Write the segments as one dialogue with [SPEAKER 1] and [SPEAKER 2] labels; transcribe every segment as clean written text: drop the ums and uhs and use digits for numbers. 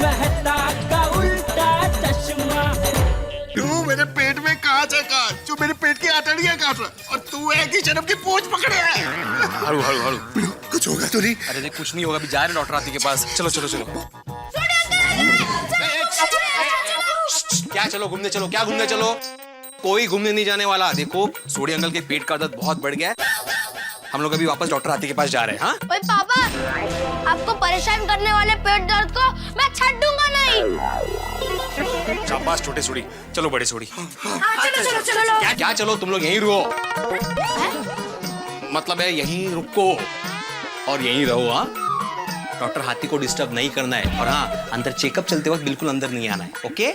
[SPEAKER 1] मेहता का उल्टा चश्मा।
[SPEAKER 2] तू मेरे पेट में कांच है कांच, जो मेरे पेट की आंतड़ियां काट रहा, और तू है कि जन्म की पूंछ पकड़े है।
[SPEAKER 3] हलू हलू हलू,
[SPEAKER 2] कुछ होगा तो नहीं?
[SPEAKER 3] अरे देख कुछ नहीं होगा, अभी जा रहे हैं डॉक्टर आती के पास। चलो चलो चलो। क्या चलो घूमने चलो, क्या घूमने चलो? कोई घूमने नहीं जाने वाला। देखो सोडी अंकल के पेट का दर्द बहुत बढ़ गया है, हम लोग अभी वापस डॉक्टर आती के पास जा रहे हैं। हाँ
[SPEAKER 4] ओए पापा, आपको परेशान करने वाले पेट दर्द को मैं छੱडूंगा नहीं।
[SPEAKER 3] शाबाश छोटे सोडी, चलो बड़े सोडी।
[SPEAKER 4] चलो चलो चलो।
[SPEAKER 3] क्या क्या चलो, तुम लोग यहीं रुको। मतलब है यहीं रुको और यहीं रहो। हाँ डॉक्टर हाथी को डिस्टर्ब नहीं करना है, और हाँ अंदर चेकअप चलते वक्त बिल्कुल अंदर नहीं आना है। ओके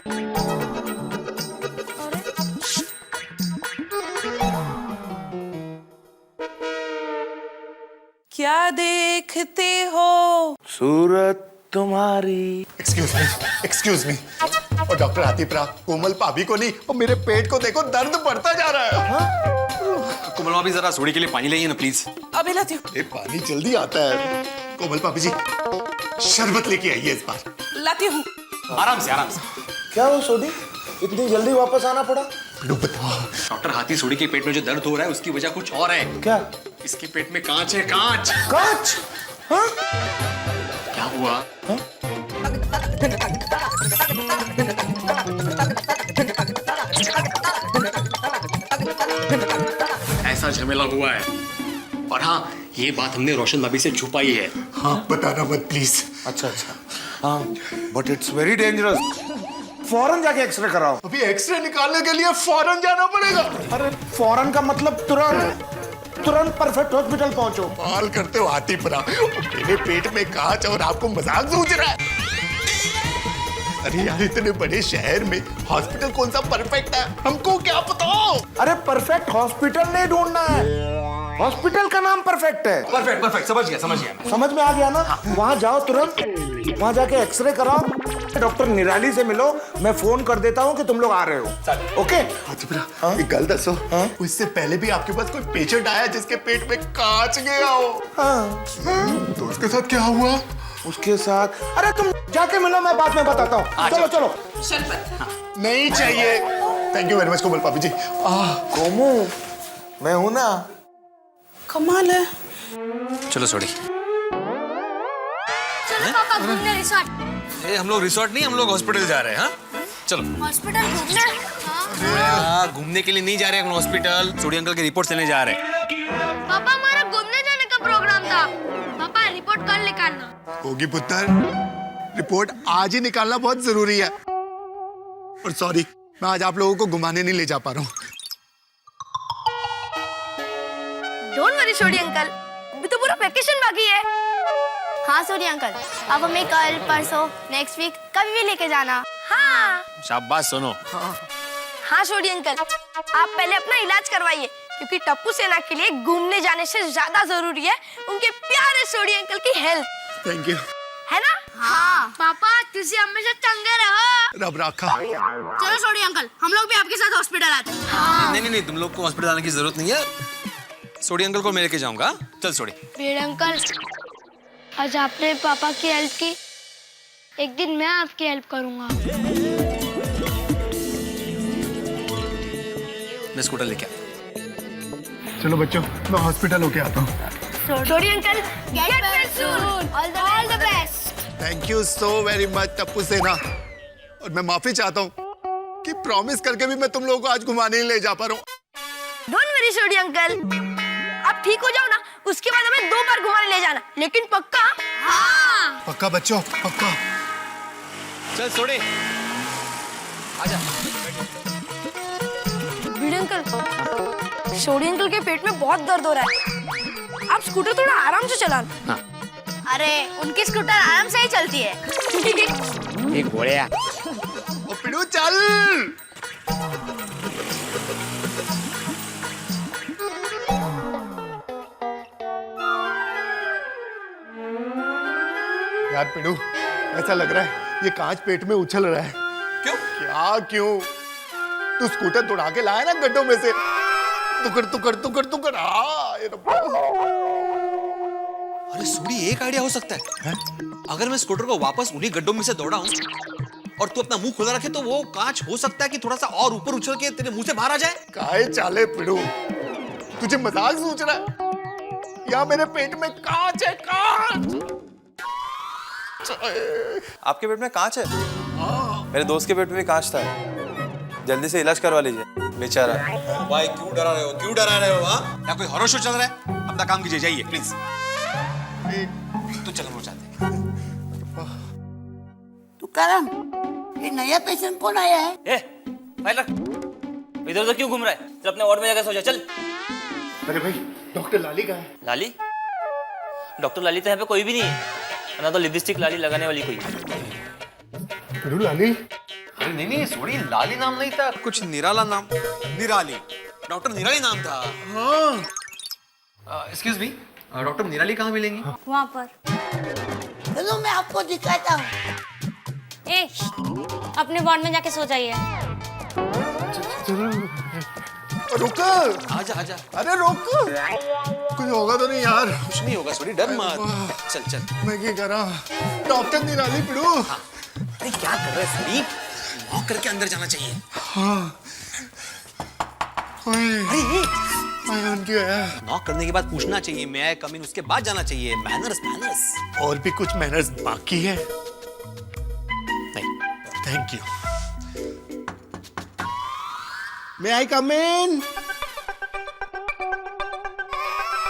[SPEAKER 5] क्या देखते हो?
[SPEAKER 6] सूरत तुम्हारी।
[SPEAKER 2] Excuse me. और डॉक्टर आतिफ राव, कोमल भाभी को नहीं, और मेरे पेट को देखो, दर्द बढ़ता जा रहा है।
[SPEAKER 3] कोमल भाभी जरा सोडी के लिए पानी लाइए ना प्लीज।
[SPEAKER 5] अभी लाती हूँ।
[SPEAKER 2] ये पानी जल्दी आता है। कोमल भाभी जी, शरबत लेके आइए इस बार।
[SPEAKER 5] लाती हूँ।
[SPEAKER 3] आराम से आराम से।
[SPEAKER 6] क्या हो सोडी, इतनी जल्दी वापस आना पड़ा?
[SPEAKER 2] बताओ।
[SPEAKER 3] डॉक्टर हाथी सोडी के पेट में जो दर्द हो रहा है उसकी वजह कुछ और है।
[SPEAKER 6] क्या?
[SPEAKER 3] इसके पेट में कांच है, कांच।
[SPEAKER 6] कांच? हाँ?
[SPEAKER 3] क्या हुआ? ऐसा झमेला हुआ है, और हाँ ये बात हमने रोशन भाभी से छुपाई है।
[SPEAKER 2] हाँ बताना मत प्लीज।
[SPEAKER 6] अच्छा अच्छा, हाँ बट इट्स वेरी डेंजरस। फौरन जाके एक्सरे कराओ।
[SPEAKER 2] अभी एक्सरे निकालने के लिए फौरन जाना पड़ेगा?
[SPEAKER 6] अरे फौरन का मतलब तुरंत, तुरंत परफेक्ट हॉस्पिटल पहुंचो।
[SPEAKER 2] कॉल करते हो आतिफ राव, मेरे पेट में कांच और आपको मजाक सूझ रहा है? अरे यार इतने बड़े शहर में हॉस्पिटल कौन सा परफेक्ट है, हमको क्या पता?
[SPEAKER 6] अरे परफेक्ट हॉस्पिटल नहीं ढूंढना है, हॉस्पिटल का नाम परफेक्ट है।
[SPEAKER 3] परफेक्ट परफेक्ट, समझ गया समझ गया।
[SPEAKER 6] समझ में आ गया ना? वहां जाओ तुरंत, वहां जाके एक्सरे कराओ, डॉक्टर निराली से मिलो, मैं फोन कर देता हूँ कि तुम लोग आ रहे हो। ओके?
[SPEAKER 2] आतिफ राव, एक गल दसो, उससे पहले भी आपके पास कोई पेशेंट आया जिसके पेट में कांच गया हो?
[SPEAKER 6] हाँ।
[SPEAKER 2] तो उसके साथ क्या हुआ?
[SPEAKER 6] उसके साथ, अरे तुम जाके मिलो, मैं बाद में बताता हूँ। चलो चलो।
[SPEAKER 5] शरबत।
[SPEAKER 2] नहीं चाहिए। थैंक यू वेरी मच कोमल भाभी जी।
[SPEAKER 6] कोमू, मैं हूं ना।
[SPEAKER 5] कमाल है।
[SPEAKER 3] चलो सोडी।
[SPEAKER 4] चलो पापा घूमने रिसोर्ट।
[SPEAKER 3] हम लोग रिसोर्ट नहीं, हम लोग हॉस्पिटल जा रहे हैं। हाँ चलो।
[SPEAKER 4] हॉस्पिटल घूमने? हाँ।
[SPEAKER 3] घूमने के लिए नहीं जा रहे हैं, हॉस्पिटल सोडी अंकल की रिपोर्ट लेने जा रहे हैं।
[SPEAKER 4] पापा हमारा घूमने जाने का प्रोग्राम था। पापा रिपोर्ट कल निकालना
[SPEAKER 2] होगी पुत्र, रिपोर्ट आज ही निकालना बहुत जरूरी है। और सॉरी, मैं आज आप लोगों को घुमाने नहीं ले जा पा रहा हूँ।
[SPEAKER 4] डोंट वरी सोडी अंकल, अभी तो पूरा वेकेशन बाकी है। हाँ सोडी अंकल, अब हमें कल परसों नेक्स्ट वीक कभी भी लेके जाना। हाँ
[SPEAKER 3] शाबाश सोनो।
[SPEAKER 4] हाँ सोडी अंकल, आप पहले अपना इलाज करवाइए, क्योंकि टप्पू सेना के लिए घूमने जाने से ज्यादा जरूरी है उनके प्यारे सोडी अंकल की हेल्थ।
[SPEAKER 2] Thank you.
[SPEAKER 4] है ना? हाँ पापा, तुझे हमेशा चंगे रहो।
[SPEAKER 2] रब राखा।
[SPEAKER 4] चलो सोडी अंकल, हम लोग भी आपके साथ हॉस्पिटल आते हैं। हाँ।
[SPEAKER 3] नहीं, तुम लोग को हॉस्पिटल आने की जरूरत नहीं है, सोडी अंकल को मैं लेके जाऊंगा। चल सोडी।
[SPEAKER 4] वीर अंकल, आज आपने पापा की हेल्प की, एक दिन मैं आपकी हेल्प करूंगा।
[SPEAKER 3] मैं स्कूटर लेके आता।
[SPEAKER 2] चलो बच्चों, मैं हॉस्पिटल होके आता हूँ।
[SPEAKER 4] Sodhi uncle, get well soon, all the best.
[SPEAKER 2] Thank you so very much Tappu Sena. और मैं माफी चाहता हूँ कि प्रॉमिस करके भी मैं तुम लोगों को आज घुमाने नहीं ले जा पा रहा हूँ।
[SPEAKER 4] डोंट वरी सोडी अंकल, आप ठीक हो जाओ ना, उसके बाद हमें 2 बार घुमाने ले जाना, लेकिन पक्का? हाँ
[SPEAKER 2] पक्का बच्चों, पक्का।
[SPEAKER 3] चल सोडी, आजा।
[SPEAKER 4] वीर अंकल, सोडी अंकल के पेट में बहुत दर्द हो रहा है, आप स्कूटर थोड़ा आराम से चलाना।
[SPEAKER 3] हाँ।
[SPEAKER 4] अरे उनकी स्कूटर आराम से ही चलती है।
[SPEAKER 3] एक घोड़िया।
[SPEAKER 2] ओ पिड़ू चल। यार पिड़ू, ऐसा लग रहा है ये कांच पेट में उछल रहा है।
[SPEAKER 3] क्यों?
[SPEAKER 2] क्या क्यों? तू स्कूटर दौड़ा के लाया ना गड्ढों में से, तुकर तुकर तुकर तुकर।
[SPEAKER 3] अरे सूरी, एक आइडिया हो सकता है। अगर मैं स्कूटर को वापस उन्हीं गड्ढों में से दौड़ाऊं और तू अपना मुंह खुला रखे तो वो कांच हो सकता है कि थोड़ा सा और ऊपर उछल के तेरे मुंह से बाहर आ जाए।
[SPEAKER 2] काहे चाले पिड़ू, तुझे मजाक सूझ रहा है? या मेरे पेट में कांच है, कांच।
[SPEAKER 7] आपके पेट में कांच है? मेरे दोस्त के पेट में भी कांच था। जल्दी से इलाज करवा लीजिए, बेचारा।
[SPEAKER 3] भाई क्यों डरा रहे हो, क्यों डरा रहे हो? हाँ, या कोई हॉरर शो चल रहा है? अपना काम कीजिए, जाइए प्लीज। तो चलो वो जाते।
[SPEAKER 8] तुकाराम, ये नया पेशेंट कौन आया है?
[SPEAKER 1] ए, फाइल रख। इधर उधर क्यों घूम रहा है? चल अपने वार्ड में जाकर सो जा, चल।
[SPEAKER 2] अरे भाई, डॉक्टर लाली कहाँ है?
[SPEAKER 1] लाली? डॉक्टर लाली तो यहाँ पे कोई भी नहीं है, ना तो लिपस्टिक लाली लगाने वाली कोई।
[SPEAKER 2] पिड़ू, लाली?
[SPEAKER 3] अरे नहीं नहीं सूरी, लाली नाम नहीं था, कुछ निराला नाम। निराली, डॉक्टर निराली नाम था।
[SPEAKER 2] हाँ।
[SPEAKER 3] एक्सक्यूज मी, डॉक्टर निराली कहाँ मिलेंगी?
[SPEAKER 4] वहाँ पर।
[SPEAKER 8] चलो मैं आपको दिखाता हूँ।
[SPEAKER 4] ए, अपने वार्ड में जाके सो जाइए।
[SPEAKER 2] रुक।
[SPEAKER 3] आजा आजा।
[SPEAKER 2] अरे रुक, कुछ होगा तो नहीं यार?
[SPEAKER 3] कुछ नहीं होगा सूरी, डर मत। चल चल।
[SPEAKER 2] मैं क्या करा? डॉक्टर निराली पिड़ू।
[SPEAKER 3] अरे क्या कर रहे सूरी? वॉक करके अंदर जाना चाहिए।
[SPEAKER 2] हाँ। क्यों है?
[SPEAKER 3] नॉक करने के बाद पूछना चाहिए मैं आई कम इन, उसके बाद जाना चाहिए। Manners manners.
[SPEAKER 2] और भी कुछ मैनर्स बाकी है?
[SPEAKER 3] नहीं।
[SPEAKER 2] Thank you. May I come in?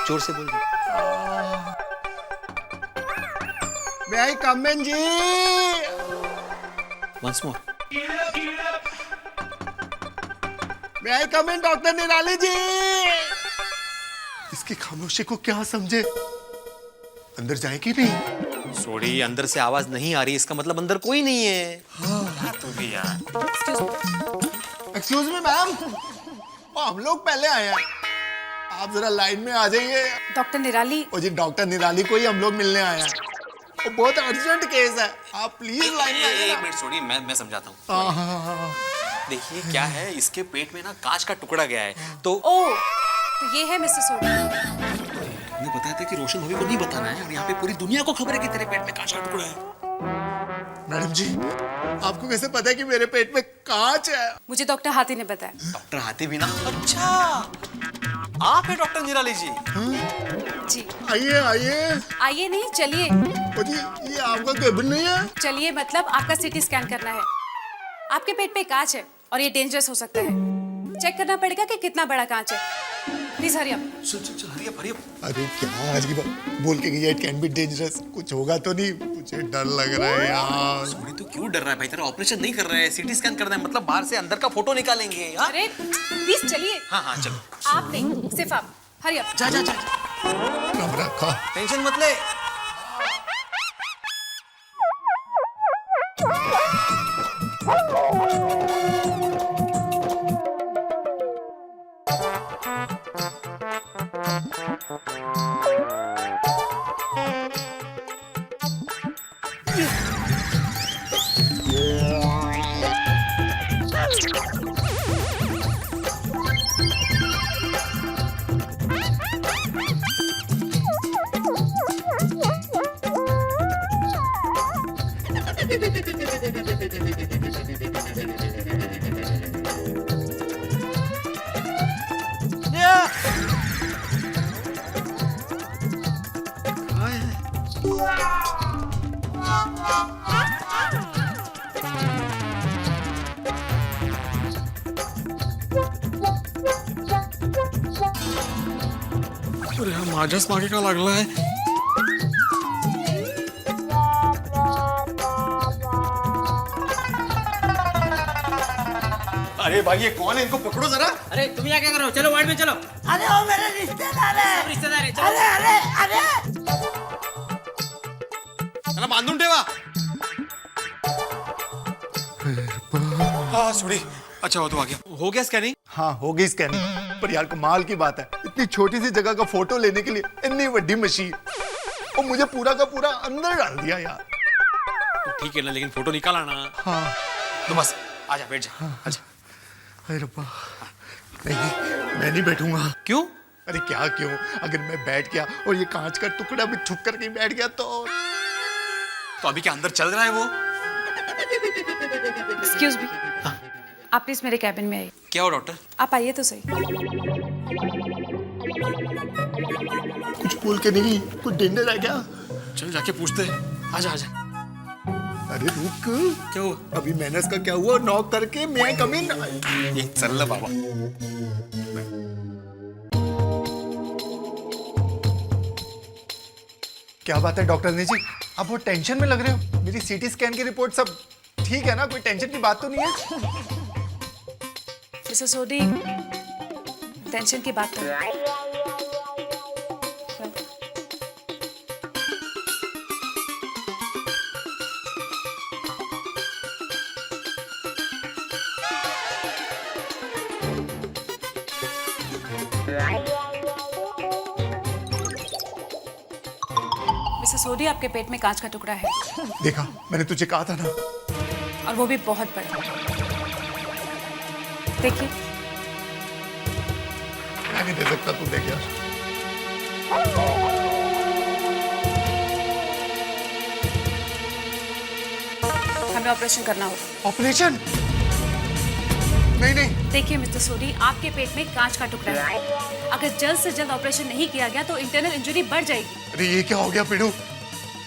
[SPEAKER 3] जोर से बोल दो।
[SPEAKER 2] मे I come in ji?
[SPEAKER 3] Once more.
[SPEAKER 2] May I come in doctor निराली जी? इसकी खामोशी को क्या समझे? अंदर जाए कि नहीं?
[SPEAKER 3] सोड़ी, अंदर से आवाज नहीं आ रही, इसका मतलब अंदर कोई नहीं है। तू भी यार।
[SPEAKER 2] एक्सक्यूज मी मैम, हम लोग पहले आए हैं, आप जरा लाइन में आ जाइए।
[SPEAKER 5] डॉक्टर निराली।
[SPEAKER 2] ओ जी, डॉक्टर निराली को ही हम लोग मिलने आए हैं। वो बहुत अर्जेंट केस है, आप प्लीज लाइन में आइए
[SPEAKER 3] एक
[SPEAKER 2] ना।
[SPEAKER 3] मिनट सोड़ी, मैं समझाता हूँ। देखिए क्या है, इसके पेट में ना कांच का टुकड़ा गया है तो
[SPEAKER 5] ओह, तो ये है मिस्टर सोडी।
[SPEAKER 3] तुमने बताया था कि रोशन भाभी को नहीं बताना है, और यहाँ पे पूरी दुनिया को खबर है कि तेरे पेट में कांच का टुकड़ा है।
[SPEAKER 2] मैडम जी, आपको कैसे पता है कि मेरे पेट में कांच है?
[SPEAKER 5] मुझे डॉक्टर हाथी ने बताया।
[SPEAKER 3] डॉक्टर हाथी भी ना? अच्छा, आप है डॉक्टर निराली जी?
[SPEAKER 5] जी।
[SPEAKER 2] आइए आइए।
[SPEAKER 5] आइए नहीं, चलिए।
[SPEAKER 2] ओ जी, ये आपका केबिन नहीं है?
[SPEAKER 5] चलिए, मतलब आपका सीटी स्कैन करना है। आपके पेट पे कांच है और ये डेंजरस हो सकता है। चेक करना पड़ेगा कि कितना बड़ा कांच है। Please hurry up.
[SPEAKER 3] चल चल चल, हरी अप हरी अप।
[SPEAKER 2] अरे क्या आज की बात बोल के गई, इट कैन बी डेंजरस। कुछ होगा तो नहीं? मुझे डर लग रहा है यार।
[SPEAKER 3] सोनी, तू क्यों डर रहा है भाई? तेरा ऑपरेशन नहीं कर रहा है, सीटी स्कैन करना है, मतलब बाहर से अंदर का फोटो निकालेंगे यार।
[SPEAKER 5] अरे प्लीज चलिए।
[SPEAKER 3] हाँ हाँ चलो।
[SPEAKER 5] आप नहीं, सिर्फ आप। Hurry up.
[SPEAKER 3] जा जा जा,
[SPEAKER 2] रब रखा।
[SPEAKER 3] टेंशन मत ले। अरे हा माझ्याच मागे का लागलाय? अरे भाई ये कौन है, इनको पकड़ो जरा।
[SPEAKER 1] अरे तुम यहाँ क्या कर रहे हो? चलो वार्ड में चलो।
[SPEAKER 8] अरे वो मेरे रिश्तेदार है।
[SPEAKER 1] सब रिश्तेदार है, चलो।
[SPEAKER 8] अरे अरे अरे,
[SPEAKER 3] चला बांधून ठेवा। हाँ सॉरी। अच्छा वो तो आ गया। हो गया स्कैनिंग?
[SPEAKER 2] हाँ, हो गई स्कैनिंग। पर यार कमाल की बात है, इतनी छोटी सी जगह का फोटो लेने के लिए इतनी बड़ी मशीन, और मुझे पूरा का पूरा अंदर डाल दिया यार।
[SPEAKER 3] ठीक है ना, लेकिन फोटो निकाल आना।
[SPEAKER 2] हाँ।
[SPEAKER 3] तो बस आजा, बैठ जा। आजा।
[SPEAKER 2] अरे रब्बा, नहीं मैं नहीं बैठूंगा।
[SPEAKER 3] क्यों?
[SPEAKER 2] अरे क्या क्यों, अगर मैं बैठ गया और ये कांच का टुकड़ा भी ठुक करके बैठ गया तो
[SPEAKER 3] अभी क्या अंदर चल रहा है वो?
[SPEAKER 5] एक्सक्यूज मी, आप प्लीज मेरे कैबिन में आइए।
[SPEAKER 3] क्या हो डॉक्टर?
[SPEAKER 5] आप आइए तो सही।
[SPEAKER 2] कुछ बोल के नहीं, कुछ डेंजर है क्या?
[SPEAKER 3] चल जाके पूछते हैं। आजा आजा।
[SPEAKER 2] अरे रुक,
[SPEAKER 3] क्या हुआ?
[SPEAKER 2] अभी मैनस का क्या हुआ? नॉक करके मैं आई कम इन?
[SPEAKER 3] ये चल ना बाबा।
[SPEAKER 2] क्या बात है डॉक्टर ने जी, आप वो टेंशन में लग रहे हो? मेरी सीटी स्कैन की रिपोर्ट सब ठीक है ना, कोई टेंशन की बात तो नहीं है?
[SPEAKER 5] मिसेस सोडी, टेंशन की बात तो है। मिसेस सोडी, आपके पेट में कांच का टुकड़ा है
[SPEAKER 2] देखा, मैंने तुझे कहा था ना।
[SPEAKER 5] और वो भी बहुत बड़ा। देखिए,
[SPEAKER 2] मैं नहीं दे सकता, तू देख यार।
[SPEAKER 5] हमें ऑपरेशन करना होगा।
[SPEAKER 2] ऑपरेशन? नहीं नहीं।
[SPEAKER 5] देखिए मिस्टर सोडी, आपके पेट में कांच का टुकड़ा है। अगर जल्द से जल्द ऑपरेशन नहीं किया गया तो इंटरनल इंजरी बढ़ जाएगी।
[SPEAKER 2] अरे ये क्या हो गया पिड़ू,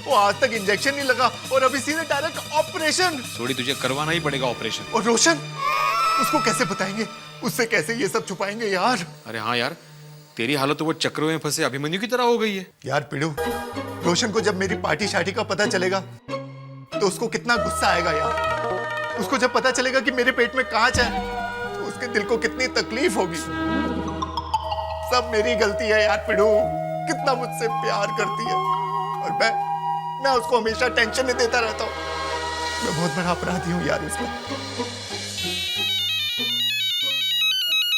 [SPEAKER 2] वो आज तक इंजेक्शन नहीं लगा और अभी सीधे डायरेक्ट ऑपरेशन।
[SPEAKER 3] सोडी, तुझे करवाना ही पड़ेगा ऑपरेशन।
[SPEAKER 2] और रोशन, उसको कैसे बताएंगे, उससे कैसे ये सब छुपाएंगे यार?
[SPEAKER 3] अरे हाँ यार, तेरी हालत तो वो चक्रों में फंसे अभिमन्यु की तरह हो गई है।
[SPEAKER 2] यार पिड़ू, रोशन को जब मेरी पार्टी शार्टी का पता चलेगा तो उसको कितना गुस्सा आएगा यार। उसको जब पता चलेगा कि मेरे पेट में कांच है तो उसके दिल को कितनी तकलीफ होगी। सब मेरी गलती है यार पिड़ू, कितना मुझसे प्यार करती है और मैं उसको हमेशा टेंशन में देता रहता हूँ। मैं बहुत बड़ा अपराधी हूँ यार इसमें।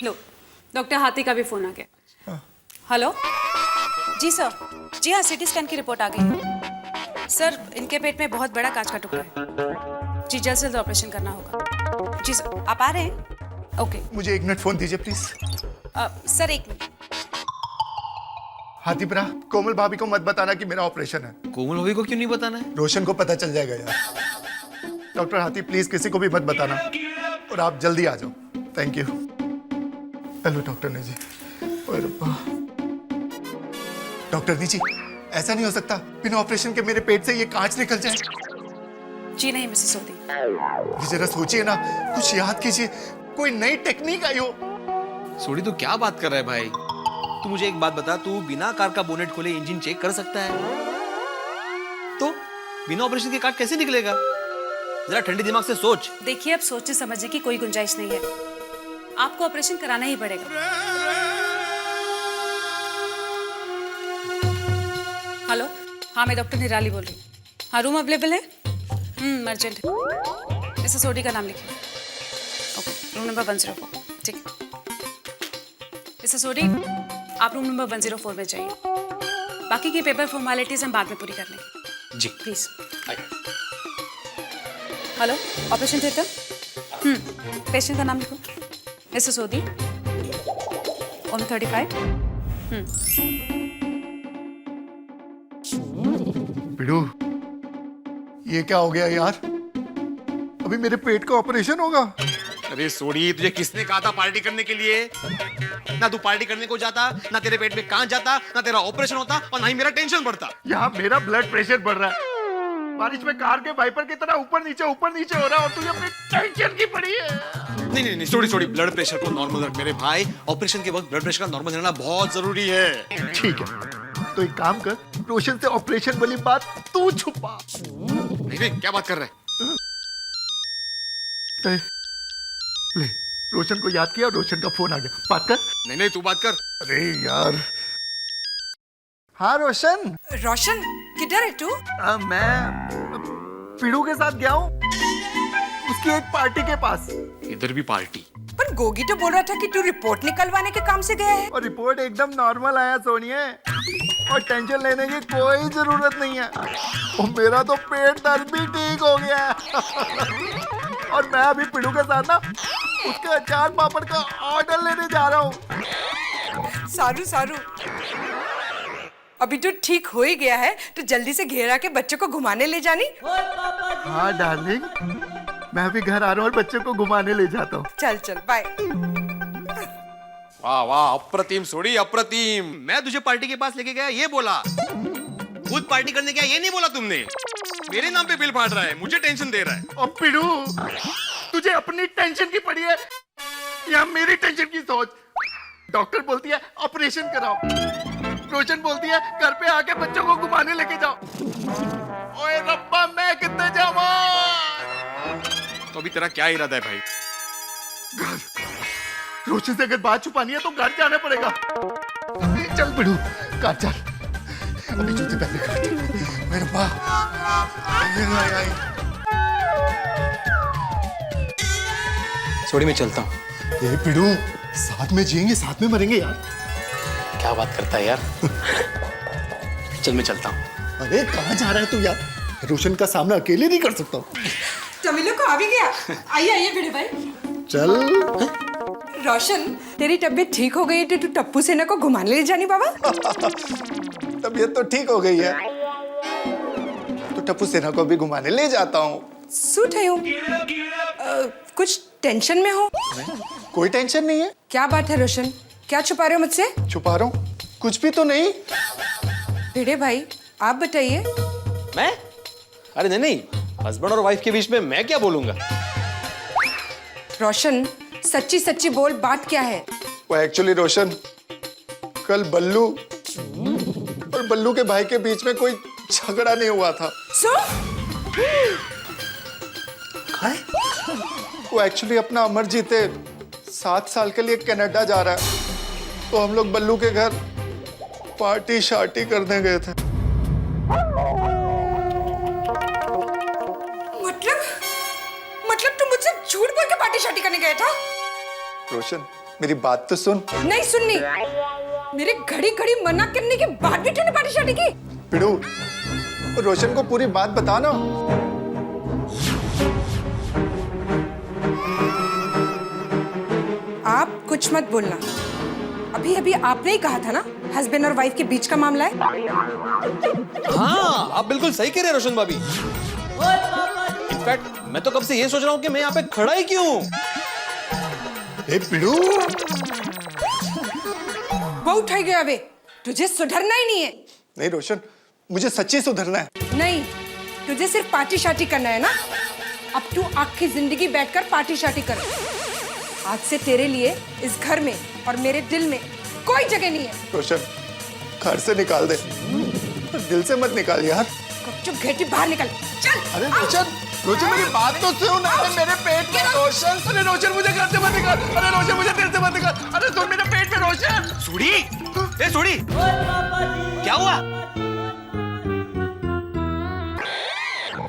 [SPEAKER 5] लो, डॉक्टर हाथी का भी फोन आ गया। हेलो जी सर, जी हाँ, सीटी स्कैन की रिपोर्ट आ गई है। सर, इनके पेट में बहुत बड़ा कांच का टुकड़ा है जी, जल्द से जल्द ऑपरेशन करना होगा। जी सर, आप आ रहे हैं? ओके।
[SPEAKER 2] मुझे 1 मिनट फोन दीजिए प्लीज।
[SPEAKER 5] Sir 1 minute.
[SPEAKER 2] हाथीपुरा, कोमल भाभी को मत बताना कि मेरा ऑपरेशन है।
[SPEAKER 3] कोमल भाभी को क्यों नहीं बताना है?
[SPEAKER 2] रोशन को पता चल जाएगा यार। डॉक्टर हाथी प्लीज किसी को भी मत बताना और आप जल्दी आ जाओ। Thank you. हेलो डॉक्टर ने जी। ओए रब्बा। डॉक्टर नी जी, ऐसा नहीं हो सकता, बिना ऑपरेशन के मेरे पेट से ये कांच निकल जाए।
[SPEAKER 5] जी नहीं मिसेस सोडी।
[SPEAKER 2] ये जरा सोचिए ना, कुछ याद कीजिए, कोई नई टेक्निक आई हो।
[SPEAKER 3] सोडी, तू क्या बात कर रहा है भाई? तू मुझे एक बात बता, तू बिना कार का बोनेट खोले इंजन चेक कर सकता है? तो बिना ऑपरेशन के कांच कैसे निकलेगा? जरा ठंडे दिमाग से सोच।
[SPEAKER 5] देखिए, अब सोचने समझने की कोई गुंजाइश नहीं है, आपको ऑपरेशन कराना ही पड़ेगा। हेलो, हाँ मैं डॉक्टर निराली बोल रही हूँ। हाँ, रूम अवेलेबल है? अर्जेंट है। मिसेस सोडी का नाम लिखिए। Okay, room number 104। ठीक है मिसेस सोडी, आप रूम नंबर 104 में जाइए। बाकी की पेपर फॉर्मेलिटीज हम बाद में पूरी कर लेंगे।
[SPEAKER 3] जी
[SPEAKER 5] please. Hello, operation theatre. Patient का नाम लिखो। मिसेस सोदी, ओम 35।
[SPEAKER 2] पिड़ू, ये क्या हो गया यार? अभी मेरे पेट का ऑपरेशन होगा?
[SPEAKER 3] अरे सोडी, तुझे किसने कहा था पार्टी करने के लिए? ना तू पार्टी करने को जाता, ना तेरे पेट में कांच जाता, ना तेरा ऑपरेशन होता और ना ही मेरा टेंशन बढ़ता।
[SPEAKER 2] यहाँ मेरा ब्लड प्रेशर बढ़ रहा है, बारिश में कार के वाइपर की तरह ऊपर नीचे हो रहा है और तुझे अपनी टेंशन की पड़ी है।
[SPEAKER 3] नहीं, सोडी, ब्लड प्रेशर को नॉर्मल रख मेरे भाई। ऑपरेशन के वक्त ब्लड प्रेशर का नॉर्मल रहना बहुत जरूरी है।
[SPEAKER 2] ठीक है, तो एक काम कर, रोशन से ऑपरेशन वाली बात तू छुपा।
[SPEAKER 3] नहीं, क्या बात कर रहा है?
[SPEAKER 2] ले, रोशन को याद किया, रोशन का फोन आ गया, बात कर।
[SPEAKER 3] नहीं, तू बात कर।
[SPEAKER 2] अरे यार। हाँ रोशन।
[SPEAKER 9] रोशन, किधर है तू?
[SPEAKER 2] मैं पिड़ू के साथ गया हूँ उसकी एक पार्टी के पास।
[SPEAKER 3] इधर भी पार्टी?
[SPEAKER 9] पर गोगी तो बोल रहा था कि तू रिपोर्ट निकलवाने के काम से गया है।
[SPEAKER 2] और रिपोर्ट एकदम नॉर्मल आया सोनिए, और टेंशन लेने की कोई जरूरत नहीं है। और मेरा तो पेट दर्द भी ठीक हो गया है। और मैं अभी पिड़ू के साथ ना उसके अचार पापड़ का ऑर्डर लेने जा रहा हूँ।
[SPEAKER 9] सारू सारू, अभी तो ठीक हो ही गया है तो जल्दी से घेरा के बच्चे को घुमाने ले जानी।
[SPEAKER 2] हाँ डार्लिंग, मैं अभी घर आ रहा हूँ और बच्चे को घुमाने ले जाता हूँ।
[SPEAKER 9] चल चल बाय।
[SPEAKER 3] वाह वाह, अप्रतिम सोडी अप्रतिम। मैं तुझे पार्टी के पास लेके गया ये बोला, खुद पार्टी करने गया ये नहीं बोला तुमने। मेरे नाम पे बिल फाड़ रहा है, मुझे टेंशन दे रहा है।
[SPEAKER 2] और पिड़ू, तुझे अपनी टेंशन की पड़ी है या मेरी टेंशन की सोच? डॉक्टर बोलती है ऑपरेशन कराओ, रोशन बोलती है घर पे आके बच्चों को घुमाने लेके जाओ। ओए रब्बा, मैं कितने जाऊं?
[SPEAKER 3] तो अभी तेरा क्या इरादा है भाई?
[SPEAKER 2] घर, रोशन से अगर बात छुपानी है तो घर जाना पड़ेगा। चल पिड़ू, घर चल। अभी जूते पहने कर। मेरे रब्बा,
[SPEAKER 7] सोडी मैं चलता हूँ।
[SPEAKER 2] ये पिड़ू, साथ में जिएंगे साथ में मरेंगे यार।
[SPEAKER 7] क्या बात करता है यार? चल मैं चलता हूँ।
[SPEAKER 2] अरे कहाँ जा रहा है तू यार? रोशन का सामना अकेले नहीं कर सकता।
[SPEAKER 9] तमिलो को आ भी गया। आइए आइए भिड़े भाई।
[SPEAKER 2] चल।
[SPEAKER 9] रोशन, तेरी तबीयत ठीक हो गई तो तू टप्पू सेना को घुमाने ले जानी बाबा।
[SPEAKER 2] तबीयत तो ठीक हो गई है तो टप्पू सेना को भी घुमाने ले जाता हूँ।
[SPEAKER 9] सूट है हूँ। कुछ टेंशन में हो?
[SPEAKER 2] कोई टेंशन नहीं है।
[SPEAKER 9] क्या बात है रोशन, क्या छुपा रहे हो मुझसे?
[SPEAKER 2] छुपा रहा हूँ? कुछ भी तो नहीं।
[SPEAKER 9] भिड़े भाई आप बताइए।
[SPEAKER 3] मैं? अरे नहीं नहीं, हस्बैंड और वाइफ के बीच में मैं क्या बोलूंगा?
[SPEAKER 9] रोशन सच्ची सच्ची बोल, बात क्या है?
[SPEAKER 2] वो एक्चुअली रोशन, कल बल्लू और बल्लू के भाई के बीच में कोई झगड़ा नहीं हुआ था।
[SPEAKER 9] सो?
[SPEAKER 2] वो एक्चुअली अपना अमर जीते 7 साल के लिए कनाडा जा रहा है, तो हम लोग बल्लू के घर पार्टी शार्टी करने गए थे।
[SPEAKER 9] मतलब तुम मुझसे झूठ बोल के पार्टी शार्टी करने गया था?
[SPEAKER 2] रोशन, मेरी बात तो सुन।
[SPEAKER 9] नहीं सुननी। मेरे घड़ी घड़ी मना करने के बाद भी तूने पार्टी शार्टी की?
[SPEAKER 2] पिड़ू, रोशन को पूरी बात बता ना।
[SPEAKER 9] आप कुछ मत बोलना। अभी अभी आपने ही कहा था ना हस्बैंड और वाइफ के बीच का मामला है।
[SPEAKER 3] हाँ, आप बिल्कुल सही कह रहे हैं रोशन भाभी। इनफैक्ट मैं तो कब से ये सोच रहा हूँ कि मैं यहाँ पे खड़ा ही क्यों हूँ।
[SPEAKER 2] पिड़ू,
[SPEAKER 9] वो उठाई गया वे, तुझे सुधरना ही नहीं है।
[SPEAKER 2] नहीं रोशन, मुझे सच्ची सुधरना है।
[SPEAKER 9] नहीं, तुझे सिर्फ पार्टी शार्टी करना है ना? अब तू आखिरी जिंदगी बैठकर पार्टी शार्टी कर। आज से तेरे लिए इस घर में और मेरे दिल में कोई जगह नहीं है।
[SPEAKER 2] रोशन, घर से निकाल दे, दिल से मत निकाल यार।
[SPEAKER 9] चुप घेटी बाहर निकल, चल।
[SPEAKER 2] अरे रोशन, रोशन मेरी बात तो सुन। अरे मेरे पेट में रोशन, अरे रोशन मुझे घर से मत निकाल। अरे रोशन मुझे दिल से मत निकाल। अरे सुन मेरे पेट में रोशन।
[SPEAKER 3] सोडी, ए सोडी, क्या हुआ?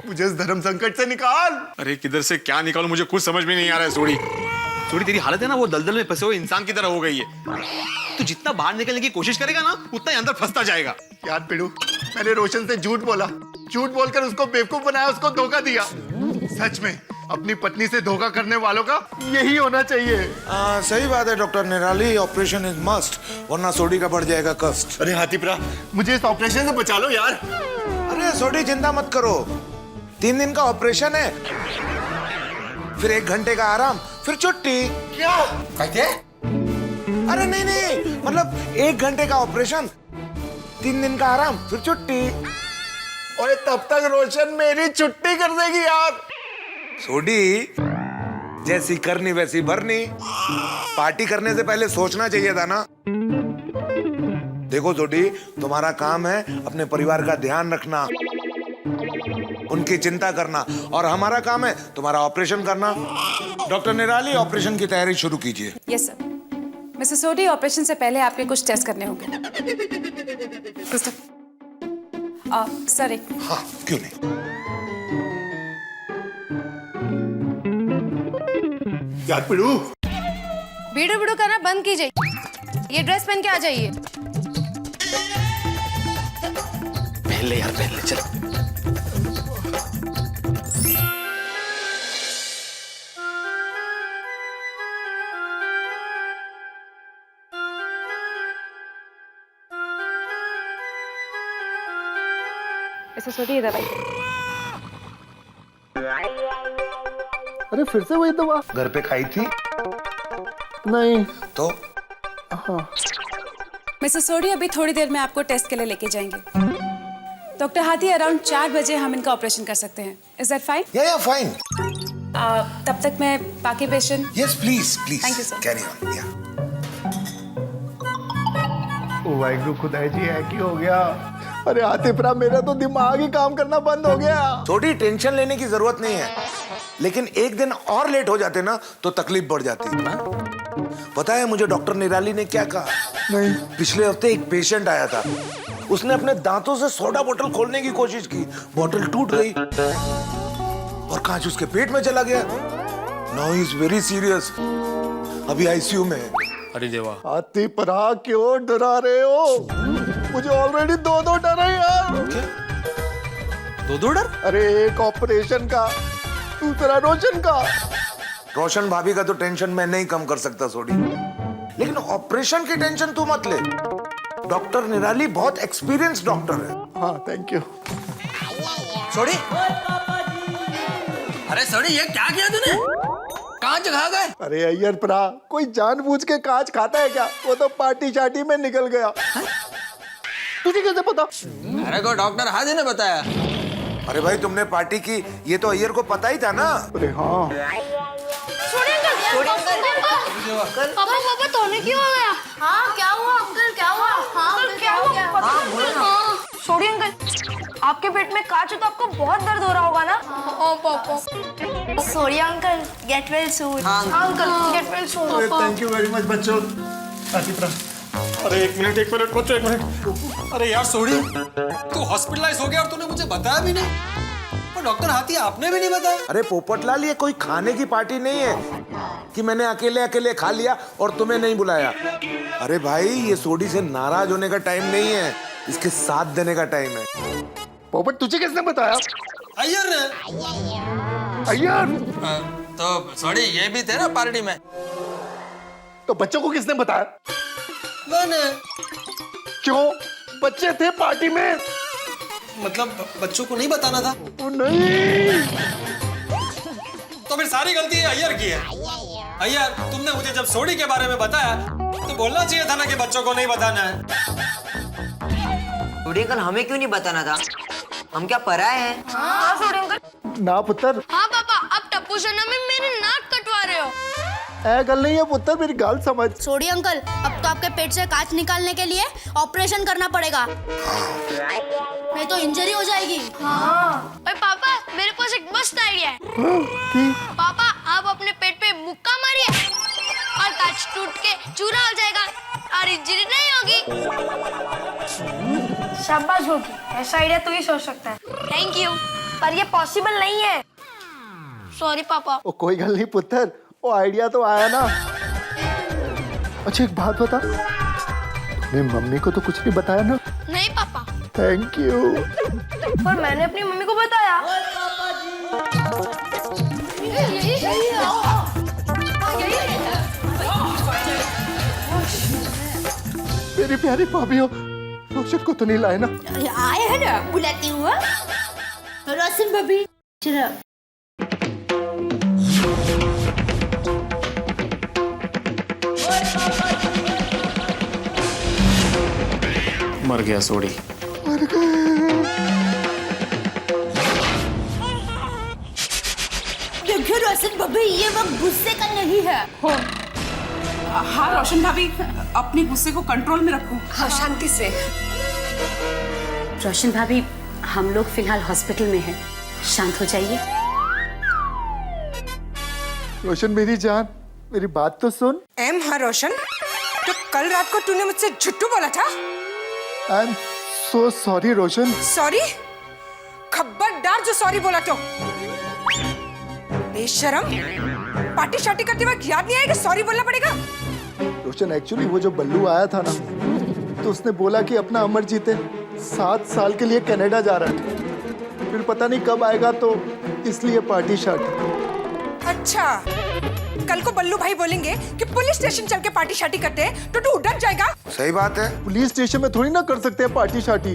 [SPEAKER 2] मुझे इस धर्म संकट से निकाल।
[SPEAKER 3] अरे किधर से क्या निकालूं, मुझे कुछ समझ में नहीं आ रहा है सोडी। सोडी तेरी हालत है ना वो दलदल में फंसे हुए इंसान की तरह हो गई है। तू जितना बाहर निकलने की कोशिश करेगा ना उतना ही अंदर फंसता जाएगा।
[SPEAKER 2] यार पिड़ू, मैंने रोशन से झूठ बोला, झूठ बोलकर उसको बेवकूफ बनाया, उसको धोखा दिया। सच में अपनी पत्नी से धोखा करने वालों का यही होना चाहिए।
[SPEAKER 6] सही बात है डॉक्टर निराली, ऑपरेशन इज मस्ट, वरना सोडी का बढ़ जाएगा कष्ट।
[SPEAKER 2] अरे हाथीप्रा, मुझे इस ऑपरेशन से बचा लो यार।
[SPEAKER 6] अरे सोडी चिंता मत करो, 3 दिन का ऑपरेशन है, फिर 1 घंटे का आराम, फिर छुट्टी।
[SPEAKER 2] क्या
[SPEAKER 6] कहते? अरे नहीं नहीं, मतलब 1 घंटे का ऑपरेशन, 3 दिन का आराम, फिर छुट्टी।
[SPEAKER 2] और तब तक रोशन मेरी छुट्टी कर देगी यार।
[SPEAKER 6] सोडी, जैसी करनी वैसी भरनी। पार्टी करने से पहले सोचना चाहिए था ना। देखो सोडी, तुम्हारा काम है अपने परिवार का ध्यान रखना, उनकी चिंता करना, और हमारा काम है तुम्हारा ऑपरेशन करना। डॉक्टर निराली, ऑपरेशन की तैयारी शुरू कीजिए।
[SPEAKER 5] Yes sir. मिस्टर सोडी, ऑपरेशन से पहले आपके कुछ टेस्ट करने होंगे। सर एक
[SPEAKER 6] हाँ, क्यों नहीं।
[SPEAKER 2] यार पिड़ू,
[SPEAKER 4] बीड़ू बीड़ू करना बंद कीजिए, ये ड्रेस पहन के आ जाइए।
[SPEAKER 7] पहन ले यार, पहन ले, चल।
[SPEAKER 5] मिसेस सोडी ये दवाई।
[SPEAKER 2] अरे फिर से वही दवा?
[SPEAKER 6] घर पे खाई थी?
[SPEAKER 2] नहीं।
[SPEAKER 6] तो
[SPEAKER 5] मिसेस सोडी अभी थोड़ी देर में आपको टेस्ट के लिए लेके जाएंगे। डॉक्टर हाथी अराउंड 4 बजे हम इनका ऑपरेशन कर सकते हैं। Is that fine?
[SPEAKER 6] या फाइन।
[SPEAKER 5] तब तक मैं बाकी patient.
[SPEAKER 6] Yes please please.
[SPEAKER 5] Thank you, sir.
[SPEAKER 6] Carry on. या
[SPEAKER 2] ओ वाहिगुरु खुदाई जी, है की हो गया? अरे आतिफरा, मेरा तो दिमाग ही काम करना बंद हो गया।
[SPEAKER 6] थोड़ी टेंशन लेने की जरूरत नहीं है, लेकिन एक दिन और लेट हो जाते ना तो तकलीफ बढ़ जाती है ना। पता है मुझे डॉक्टर निराली ने क्या कहा?
[SPEAKER 2] नहीं।
[SPEAKER 6] पिछले हफ्ते एक पेशेंट आया था, उसने अपने दांतों से सोडा बोतल खोलने की कोशिश की, बोतल टूट गई और कांच उसके पेट में चला गया। Now he is very serious, अभी आईसीयू में है।
[SPEAKER 3] अरे देवा।
[SPEAKER 2] आतिफरा, क्यों डरा रहे हो? मुझे ऑलरेडी दो डर है यार।
[SPEAKER 3] दो डर?
[SPEAKER 2] अरे एक ऑपरेशन का, दूसरा रोशन का।
[SPEAKER 6] रोशन भाभी का तो टेंशन मैं नहीं कम कर सकता सोडी, लेकिन ऑपरेशन की टेंशन तू मत ले। डॉक्टर निराली बहुत एक्सपीरियंस डॉक्टर है।
[SPEAKER 2] हाँ थैंक यू।
[SPEAKER 3] सोडी, अरे सोडी ये क्या किया तूने? कांच खा गए?
[SPEAKER 2] अरे अय्यर प्रा, कोई जानबूझ के कांच खाता है क्या? वो तो पार्टी शार्टी में निकल गया। तुझे कैसे पता?
[SPEAKER 3] अरे को डॉक्टर हाथी ने बताया।
[SPEAKER 6] अरे भाई तुमने पार्टी की, ये तो अय्यर को पता ही था ना।
[SPEAKER 2] अरे हाँ।
[SPEAKER 4] पापा पापा तोने क्यों हो गया? हाँ क्या हुआ अंकल, क्या हुआ? हाँ अंकल क्या हुआ? हाँ
[SPEAKER 9] सॉरी अंकल, आपके पेट में कांच है तो आपको बहुत दर्द हो रहा होगा ना?
[SPEAKER 4] ओ पापा। Sorry uncle, get well soon.
[SPEAKER 9] हाँ uncle, get well soon.
[SPEAKER 2] Thank you very much बच्चों। आतिफरा,
[SPEAKER 3] अरे एक मिनट बच्चों, एक मिनट। अरे यार सोडी, तू हॉस्पिटलाइज हो गया और तूने मुझे बताया भी नहीं, और डॉक्टर हाथी आपने भी नहीं बताया।
[SPEAKER 6] अरे पोपटलाल, ये कोई खाने की पार्टी नहीं है कि मैंने अकेले अकेले खा लिया और तुम्हें नहीं बुलाया। अरे भाई ये सोडी से नाराज होने का टाइम नहीं है, इसके साथ देने का टाइम है।
[SPEAKER 2] पोपट तुझे किसने बताया?
[SPEAKER 3] अय्यर ने।
[SPEAKER 2] अय्यर?
[SPEAKER 3] तो सोडी ये भी थे ना पार्टी में?
[SPEAKER 2] तो बच्चों को किसने बताया?
[SPEAKER 3] मैंने।
[SPEAKER 2] क्यों? बच्चे थे पार्टी में।
[SPEAKER 3] मतलब बच्चों को नहीं बताना था?
[SPEAKER 2] ओ नहीं।
[SPEAKER 3] तो फिर सारी गलती अय्यर की है। अय्यर, तुमने मुझे जब सोडी के बारे में बताया तो बोलना चाहिए था ना कि बच्चों को नहीं बताना है।
[SPEAKER 10] सोडी अंकल, हमें क्यों नहीं बताना था? हम क्या पराए हैं?
[SPEAKER 9] हाँ सॉरी अंकल।
[SPEAKER 2] ना पुत्र।
[SPEAKER 4] हाँ पापा, अब टप्पू शर्मा में मेरे नाक कटवा रहे हो।
[SPEAKER 2] ऐ गल नहीं है पुत्र, मेरी गाल समझ।
[SPEAKER 4] सॉरी अंकल, अब तो आपके पेट से कांच निकालने के लिए ऑपरेशन करना पड़ेगा, नहीं तो इंजरी हो जाएगी। हाँ। और पापा, मेरे पास एक मस्त आइडिया है। पापा, आप अपने पेट पे मुक्का मारिए और कांच टूट के चूरा हो जाएगा और इंजरी नहीं होगी।
[SPEAKER 9] शाबाश होगी, ऐसा आइडिया तू ही सोच सकता है।
[SPEAKER 4] Thank you.
[SPEAKER 9] पर ये पॉसिबल नहीं है।
[SPEAKER 4] सॉरी पापा।
[SPEAKER 2] ओ कोई गल नहीं पुत्र, वो आइडिया तो आया ना। अच्छा एक बात बता, तूने मम्मी को तो कुछ नहीं बताया ना?
[SPEAKER 4] नहीं पापा।
[SPEAKER 2] Thank you.
[SPEAKER 9] पर मैंने अपनी मम्मी को बताया।
[SPEAKER 2] मेरी प्यारी भाभी हो, रोशन को तो नहीं लाए ना?
[SPEAKER 4] आए हैं ना, बुलाती हूँ। रोशन भाभी, चलो।
[SPEAKER 3] मर गया सोडी।
[SPEAKER 4] देखिए रोशन भाभी, ये वक्त गुस्से का नहीं है।
[SPEAKER 5] हाँ रोशन भाभी, अपने गुस्से को कंट्रोल में रखो।
[SPEAKER 9] हाँ शांति से।
[SPEAKER 11] रोशन भाभी, हम लोग फिलहाल हॉस्पिटल में हैं, शांत हो जाइए।
[SPEAKER 2] रोशन मेरी जान, मेरी बात तो सुन।
[SPEAKER 9] हाँ रोशन, तो कल रात को तूने मुझसे झुट्टू बोला था।
[SPEAKER 2] I am so sorry Roshan.
[SPEAKER 9] Sorry? खबरदार जो सॉरी बोला तो। बेशरम, पार्टी शार्टी करते वक्त याद नहीं आया कि सॉरी बोलना पड़ेगा?
[SPEAKER 2] रोशन एक्चुअली वो जो बल्लू आया था ना, तो उसने बोला कि अपना अमर जीते 7 साल के लिए कनाडा जा रहा है, फिर पता नहीं कब आएगा, तो इसलिए पार्टी शार्टी।
[SPEAKER 9] अच्छा, कल को बल्लू भाई बोलेंगे कि पुलिस स्टेशन चल के पार्टी शार्टी करते हैं तो तू डर जाएगा?
[SPEAKER 6] सही बात है।
[SPEAKER 2] पुलिस स्टेशन में थोड़ी ना कर सकते हैं पार्टी शार्टी।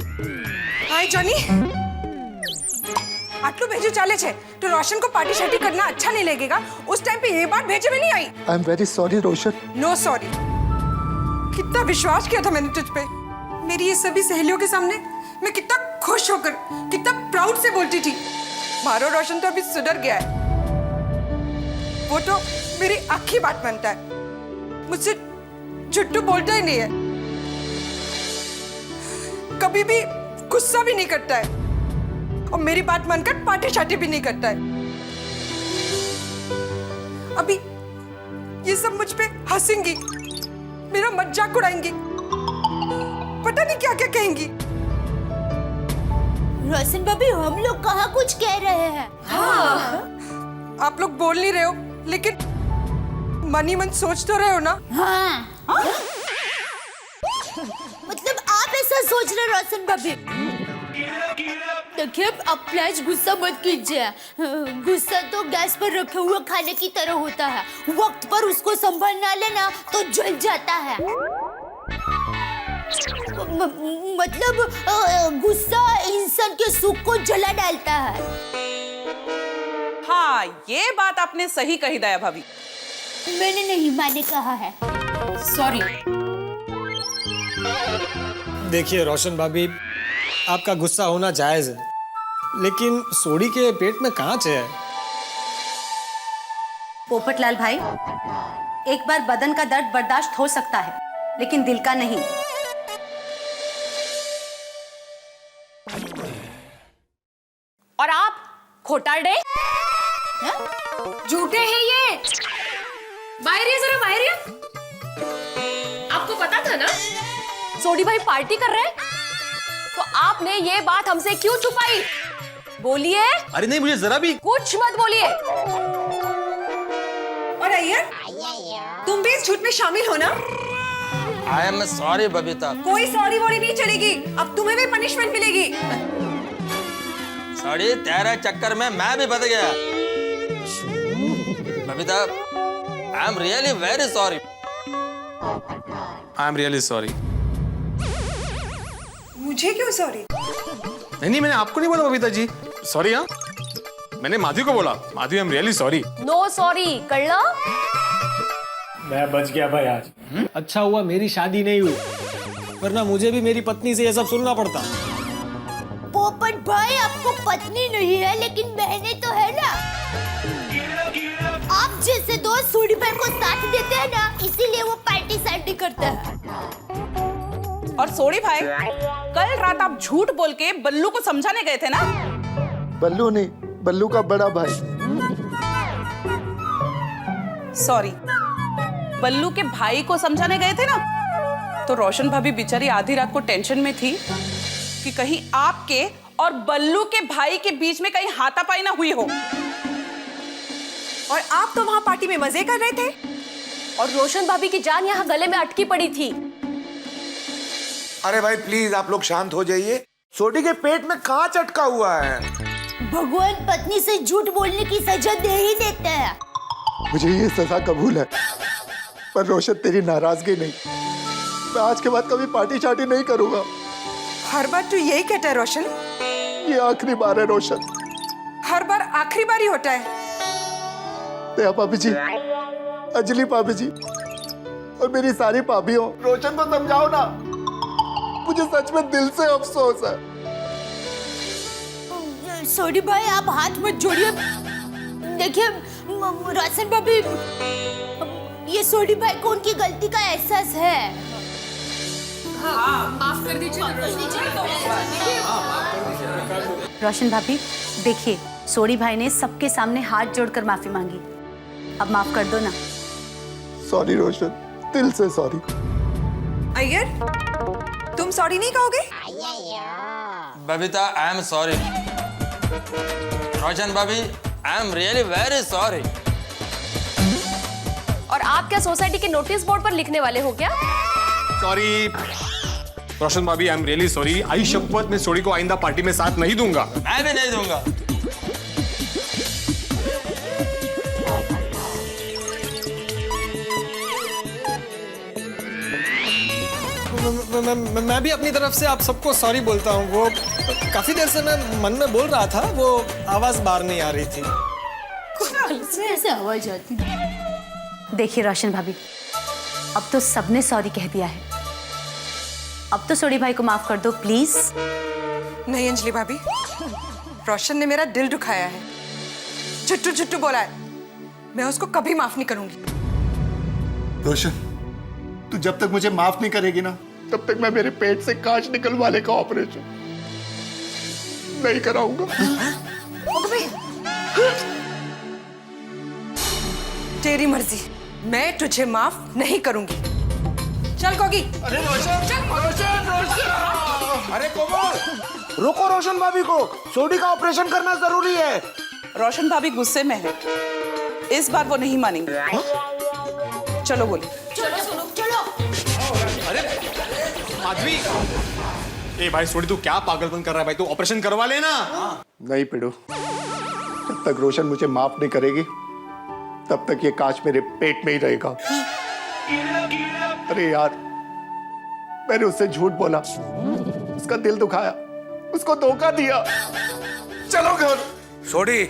[SPEAKER 9] हाय जॉनी, આટલું ભેજું ચાલે છે તો રોશન को पार्टी शार्टी करना अच्छा नहीं लगेगा उस टाइम पे ये बात भेजे में नहीं आई।
[SPEAKER 2] I am very sorry Roshan.
[SPEAKER 9] No sorry. कितना विश्वास किया था मैंने तुझ पे। मेरी ये सभी सहेलियों के सामने मैं कितना खुश होकर कितना प्राउड से बोलती थी। मारो रोशन तो अभी सुधर गया है। वो तो मेरी आखिरी बात मानता है, मुझसे झूठ बोलता ही नहीं है, कभी भी गुस्सा भी नहीं करता है और मेरी बात मानकर पार्टी शार्टी भी नहीं करता है। अभी ये सब मुझ पे हंसेंगी, मेरा मजाक उड़ाएंगी, पता नहीं क्या क्या कहेंगी।
[SPEAKER 4] रोशन भाभी हम लोग कहाँ कुछ कह रहे हैं।
[SPEAKER 9] हाँ। आप लोग बोल नहीं रहे हो लेकिन मन ही मन सोच तो रहे हो ना।
[SPEAKER 4] हाँ। मतलब आप ऐसा सोच रहे रोशन भाभी। देखिए आप प्लीज गुस्सा मत कीजिए। गुस्सा तो गैस पर रखे हुए खाने की तरह होता है, वक्त पर उसको संभाल ना लेना तो जल जाता है। मतलब गुस्सा इंसान के सुख को जला डालता है।
[SPEAKER 12] हाँ ये बात आपने सही कही दया भाभी।
[SPEAKER 4] मैंने नहीं मैंने कहा है।
[SPEAKER 12] सॉरी।
[SPEAKER 13] देखिए रोशन भाभी, आपका गुस्सा होना जायज है, लेकिन सोडी के पेट में कांच है।
[SPEAKER 11] पोपटलाल भाई, एक बार बदन का दर्द बर्दाश्त हो सकता है, लेकिन दिल का नहीं।
[SPEAKER 5] और आप खोटारडे झूठे हैं ये। बाहर ये जरा बाहर ये। आपको पता था ना सोडी भाई पार्टी कर रहे हैं, तो आपने ये बात हमसे क्यों छुपाई? बोलिए।
[SPEAKER 3] अरे नहीं, मुझे जरा भी
[SPEAKER 5] कुछ मत बोलिए।
[SPEAKER 9] और अय्यर, तुम भी इस झूठ में शामिल हो ना?
[SPEAKER 7] आई एम सॉरी बबीता।
[SPEAKER 9] कोई सॉरी वॉरी नहीं चलेगी, अब तुम्हें भी पनिशमेंट मिलेगी।
[SPEAKER 7] सॉरी, तेरे चक्कर में मैं भी बच गया। Babita, I am really very sorry.
[SPEAKER 3] I am really sorry.
[SPEAKER 9] मुझे क्यों सॉरी?
[SPEAKER 3] नहीं, मैंने आपको नहीं बोला बबीता जी सॉरी। हाँ, मैंने माधवी को बोला। Madhavi, I am really sorry.
[SPEAKER 5] No sorry कर लो।
[SPEAKER 13] मैं बच गया भाई आज। अच्छा हुआ मेरी शादी नहीं हुई, वरना मुझे भी मेरी पत्नी से ये सब सुनना पड़ता।
[SPEAKER 4] पोपट भाई आपको पत्नी नहीं है लेकिन बहनें तो है ना। आप जैसे दोस्त सोडी भाई को साथ देते हैं ना, इसीलिए वो पार्टी सार्टी करता है।
[SPEAKER 12] और सोडी भाई, कल रात आप झूठ बोल के बल्लू को समझाने गए थे ना?
[SPEAKER 2] बल्लू नहीं, बल्लू का बड़ा भाई।
[SPEAKER 12] सॉरी, बल्लू के भाई को समझाने गए थे ना? तो रोशन भाभी बेचारी आधी रात को टेंशन में थी कि कहीं आपके और बल्लू के भाई के बीच में कहीं हाथापाई ना हुई हो।
[SPEAKER 9] और आप तो वहां पार्टी में मजे कर रहे थे
[SPEAKER 5] और रोशन भाभी की जान यहाँ गले में अटकी पड़ी थी।
[SPEAKER 6] अरे भाई प्लीज आप लोग शांत हो जाइए। सोडी के पेट में कांच अटका हुआ है।
[SPEAKER 4] भगवान पत्नी से झूठ बोलने की सजा दे ही देता है।
[SPEAKER 2] मुझे ये सजा कबूल है, पर रोशन तेरी नाराजगी नहीं। मैं आज के बाद कभी पार्टी शार्टी नहीं करूंगा।
[SPEAKER 9] हर बार तू यही कहता है रोशन।
[SPEAKER 2] ये आखिरी बार है रोशन।
[SPEAKER 9] हर बार आखिरी बार ही होता है।
[SPEAKER 2] दया भाभी जी, अंजलि भाभी जी और मेरी सारी भाभियों, रोशन को समझाओ ना। मुझे सच में दिल से अफसोस है।
[SPEAKER 4] सोडी भाई आप हाथ मत जोड़िए। देखिए रोशन भाभी, ये सोडी भाई को उनकी गलती का एहसास है।
[SPEAKER 5] हाँ, माफ कर दीजिए।
[SPEAKER 11] रोशन भाभी देखिए, सोडी भाई ने सबके सामने हाथ जोड़कर माफी मांगी, अब माफ कर दो ना।
[SPEAKER 2] सॉरी रोशन, दिल से सॉरी।
[SPEAKER 9] अय्यर, तुम सॉरी नहीं कहोगे?
[SPEAKER 7] Babita, I am sorry. Roshan भाभी, I am really very sorry.
[SPEAKER 5] और आप क्या सोसाइटी के नोटिस बोर्ड पर लिखने वाले हो क्या?
[SPEAKER 3] सॉरी रोशन भाभी, आई एम रियली सॉरी। आई शपथ मैं सोडी को आइंदा पार्टी में साथ नहीं दूंगा।
[SPEAKER 7] मैं भी नहीं दूंगा।
[SPEAKER 13] मैं भी अपनी तरफ से आप सबको सॉरी बोलता हूँ। वो काफी देर से मैं मन में बोल रहा था, वो आवाज बाहर नहीं आ रही थी।
[SPEAKER 4] ऐसे आवाज आती।
[SPEAKER 11] देखिए रोशन भाभी, अब तो सबने सॉरी कह दिया है, अब तो सोडी भाई को माफ कर दो प्लीज।
[SPEAKER 9] नहीं अंजलि भाभी, रोशन ने मेरा दिल दुखाया है, झुट्टू झुट्टू बोला है, मैं उसको कभी माफ नहीं करूंगी।
[SPEAKER 2] रोशन, तू जब तक मुझे माफ नहीं करेगी ना, तब तक मैं मेरे पेट से कांच निकलवाने का ऑपरेशन नहीं कराऊंगा।
[SPEAKER 9] तेरी मर्जी, मैं तुझे माफ नहीं करूंगी। चल कोगी।
[SPEAKER 2] अरे रोशन, रोशन, रोशन!
[SPEAKER 6] अरे कोमल, रोको रोशन भाभी को, सोडी का ऑपरेशन करना जरूरी है।
[SPEAKER 12] रोशन भाभी गुस्से में है, इस बार वो नहीं मानेंगे। चलो बोली।
[SPEAKER 4] चलो सुनो, चलो।
[SPEAKER 3] माधवी, ए भाई सोडी तू क्या पागलपन कर रहा है भाई, तू ऑपरेशन करवा लेना।
[SPEAKER 2] नहीं पिड़ू, जब तक रोशन मुझे माफ नहीं करेगी तब तक ये कांच मेरे पेट में ही रहेगा। अरे यार, मैंने उससे झूठ बोला, उसका दिल दुखाया, उसको धोखा दिया। चलो घर।
[SPEAKER 6] सोडी,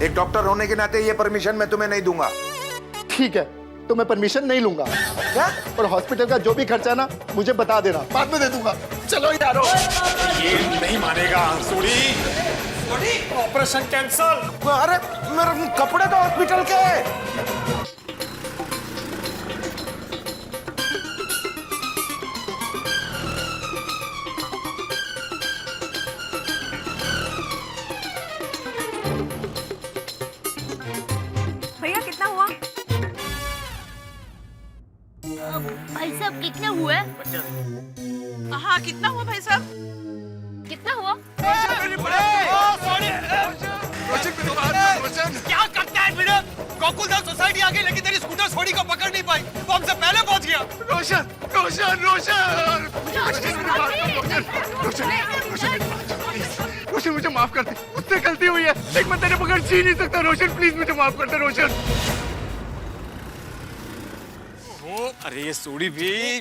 [SPEAKER 6] एक डॉक्टर होने के नाते ये परमिशन मैं तुम्हें नहीं दूंगा।
[SPEAKER 2] ठीक है, तो मैं परमिशन नहीं लूंगा। क्या? और हॉस्पिटल का जो भी खर्चा है ना, मुझे बता देना, बाद में दे दूंगा। चलो यारो।
[SPEAKER 13] ये नहीं मानेगा सोडी, ऑपरेशन कैंसल।
[SPEAKER 6] अरे मेरे कपड़े तो हॉस्पिटल के हैं।
[SPEAKER 4] भैया कितना हुआ? भाई साहब कितना हुआ?
[SPEAKER 12] हाँ कितना हुआ भाई साहब?
[SPEAKER 4] कितना हुआ?
[SPEAKER 3] क्या करता है वीडियो? गोकुलधाम सोसाइटी आ गई लेकिन तेरी स्कूटर सोडी को पकड़ नहीं पाई, वो हमसे पहले पहुंच गया।
[SPEAKER 2] रोशन, रोशन, रोशन! रोशन, मुझे माफ कर दे, मुझसे गलती हुई है, लेकिन मैं तेरे बगैर जी नहीं सकता। रोशन प्लीज मुझे माफ कर दे। रोशन,
[SPEAKER 3] अरे ये सोडी भी।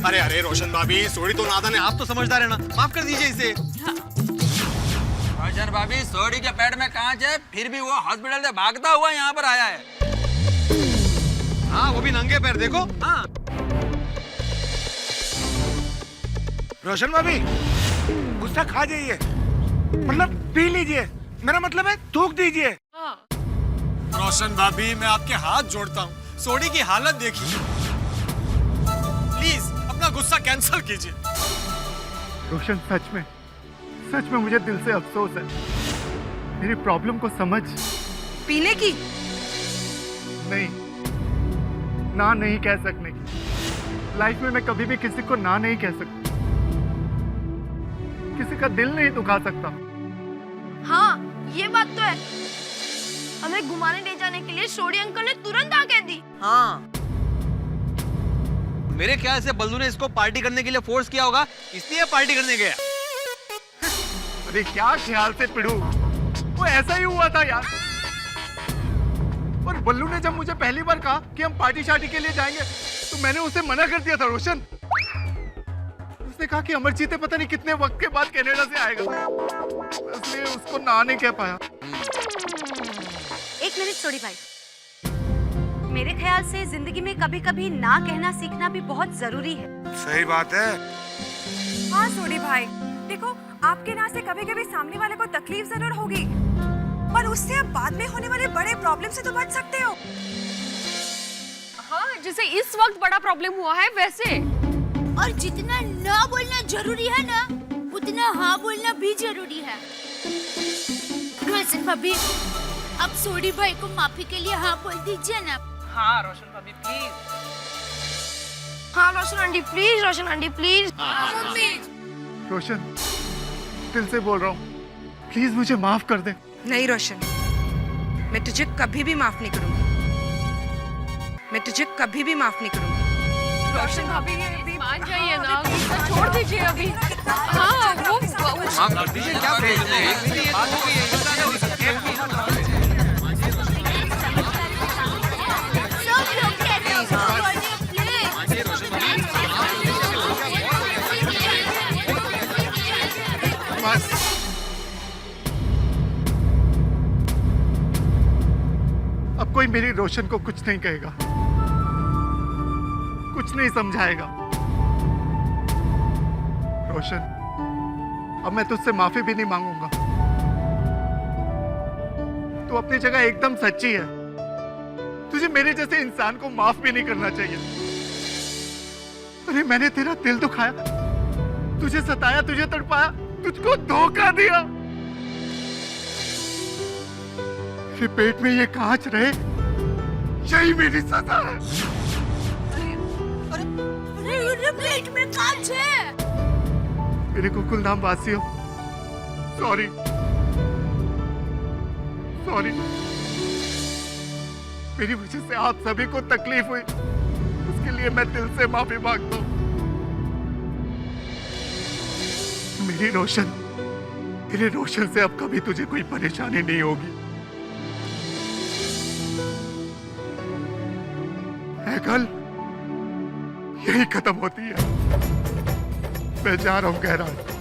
[SPEAKER 3] अरे अरे रोशन भाभी, सोडी तो नादान है, आप तो समझदार है ना, माफ कर दीजिए इसे।
[SPEAKER 10] रोशन भाभी, सोडी के पेट में कांच है, फिर भी वो हॉस्पिटल से भागता हुआ यहाँ पर आया है।
[SPEAKER 3] हाँ, वो भी नंगे पैर, देखो। हाँ।
[SPEAKER 6] रोशन भाभी, गुस्सा खा जाइए, मतलब पी लीजिए, मेरा मतलब है थूक दीजिए।
[SPEAKER 3] रोशन भाभी, मैं आपके हाथ जोड़ता हूँ, सोडी की हालत देखिए, प्लीज अपना गुस्सा कैंसल कीजिए।
[SPEAKER 2] रोशन, सच में मुझे दिल से अफसोस है। मेरी प्रॉब्लम को समझ।
[SPEAKER 9] पीने की
[SPEAKER 2] नहीं, ना नहीं कह सकने की। लाइफ में मैं कभी भी किसी को ना नहीं कह सकता, किसी का दिल नहीं दुखा सकता।
[SPEAKER 4] हाँ, ये बात तो है। हमें घुमाने ले जाने के लिए सोडी अंकल ने तुरंत आ कह दी।
[SPEAKER 10] हाँ,
[SPEAKER 3] मेरे ख्याल से बल्लू ने इसको पार्टी करने के लिए फोर्स किया होगा, इसलिए पार्टी करने गया।
[SPEAKER 2] अरे क्या ख्याल से पिड़ू, वो ऐसा ही हुआ था यार। और बल्लू ने जब मुझे पहली बार कहा कि हम पार्टी शार्टी के लिए जाएंगे, तो मैंने उसे मना कर दिया था। रोशन, उसने कहा कि अमरजीत पता नहीं कितने वक्त के बाद कनाडा से आएगा, इसलिए उसको ना नहीं कह पाया।
[SPEAKER 11] एक मिनट सोडी भाई, मेरे ख्याल से जिंदगी में कभी कभी ना कहना सीखना भी बहुत जरूरी है।
[SPEAKER 6] सही बात है।
[SPEAKER 9] हाँ सोडी भाई, देखो आपके ना से कभी कभी सामने वाले को तकलीफ जरूर होगी, पर उससे आप बाद में होने वाले बड़े प्रॉब्लम से तो बच सकते हो।
[SPEAKER 4] हाँ, जैसे इस वक्त बड़ा प्रॉब्लम हुआ है वैसे। और जितना ना बोलना जरूरी है ना, उतना हाँ बोलना भी जरूरी है। रोशन भाभी, अब सोडी भाई को माफी के लिए हाँ बोल दीजिए ना।
[SPEAKER 12] हाँ रोशन भाभी प्लीज।
[SPEAKER 4] हाँ Roshan aunty please, Roshan aunty please.
[SPEAKER 2] Roshan, दिल से बोल रहा हूँ, प्लीज मुझे माफ कर दे।
[SPEAKER 9] नहीं रोशन, मैं तुझे कभी भी माफ नहीं करूंगी, मैं तुझे कभी भी माफ नहीं करूंगी।
[SPEAKER 4] रोशन भाभी मान जाइए ना, छोड़ दीजिए अभी। हाँ वो
[SPEAKER 3] माफ कर दीजिए, क्या बात हो गई है?
[SPEAKER 2] मत। अब कोई मेरी रोशन को कुछ नहीं कहेगा, कुछ नहीं समझाएगा। रोशन, अब मैं तुझसे माफी भी नहीं मांगूंगा। तू अपनी जगह एकदम सच्ची है। तुझे मेरे जैसे इंसान को माफ भी नहीं करना चाहिए। अरे मैंने तेरा दिल दुखाया, तुझे सताया, तुझे तड़पाया, तुझको धोखा दिया। मेरे पेट में ये कांच रहे, यही मेरी सजा है।
[SPEAKER 4] अरे पेट में कांच है।
[SPEAKER 2] मेरे गोकुल नाम वासियों, सॉरी सॉरी। मेरी वजह से आप सभी को तकलीफ हुई, उसके लिए मैं दिल से माफी मांगता हूं। मेरे रोशन से अब कभी तुझे कोई परेशानी नहीं होगी। है कल यही खत्म होती है। मैं जा रहा हूं गहराज।